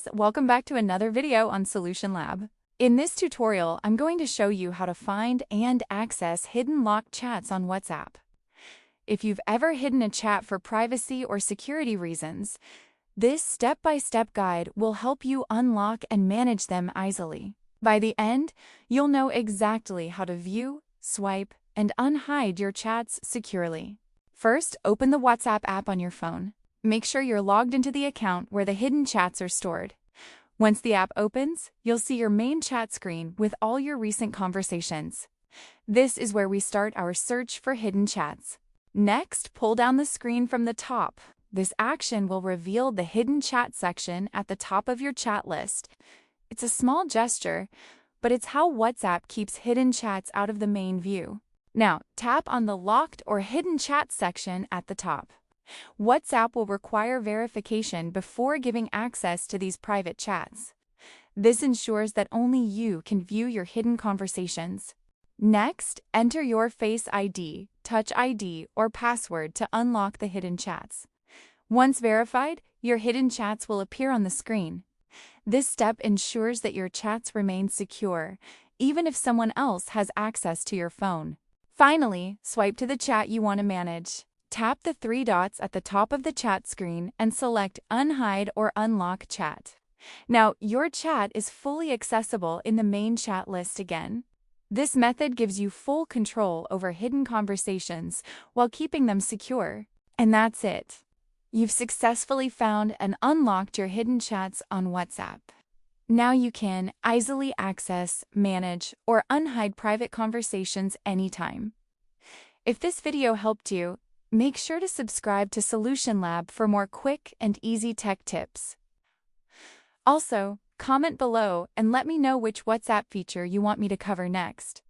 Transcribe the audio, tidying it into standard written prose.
guys, welcome back to another video on Solution Lab. In this tutorial, I'm going to show you how to find and access hidden locked chats on WhatsApp. If you've ever hidden a chat for privacy or security reasons, this step-by-step guide will help you unlock and manage them easily. By the end, you'll know exactly how to view, swipe, and unhide your chats securely. First, open the WhatsApp app on your phone. Make sure you're logged into the account where the hidden chats are stored. Once the app opens, you'll see your main chat screen with all your recent conversations. This is where we start our search for hidden chats. Next, pull down the screen from the top. This action will reveal the hidden chat section at the top of your chat list. It's a small gesture, but it's how WhatsApp keeps hidden chats out of the main view. Now, tap on the locked or hidden chat section at the top. WhatsApp will require verification before giving access to these private chats. This ensures that only you can view your hidden conversations. Next, enter your Face ID, Touch ID, or password to unlock the hidden chats. Once verified, your hidden chats will appear on the screen. This step ensures that your chats remain secure, even if someone else has access to your phone. Finally, swipe to the chat you want to manage. Tap the three dots at the top of the chat screen and select Unhide or Unlock Chat. Now, your chat is fully accessible in the main chat list again. This method gives you full control over hidden conversations while keeping them secure. And that's it. You've successfully found and unlocked your hidden chats on WhatsApp. Now you can easily access, manage, or unhide private conversations anytime. If this video helped you, make sure to subscribe to Solution Lab for more quick and easy tech tips. Also, comment below and let me know which WhatsApp feature you want me to cover next.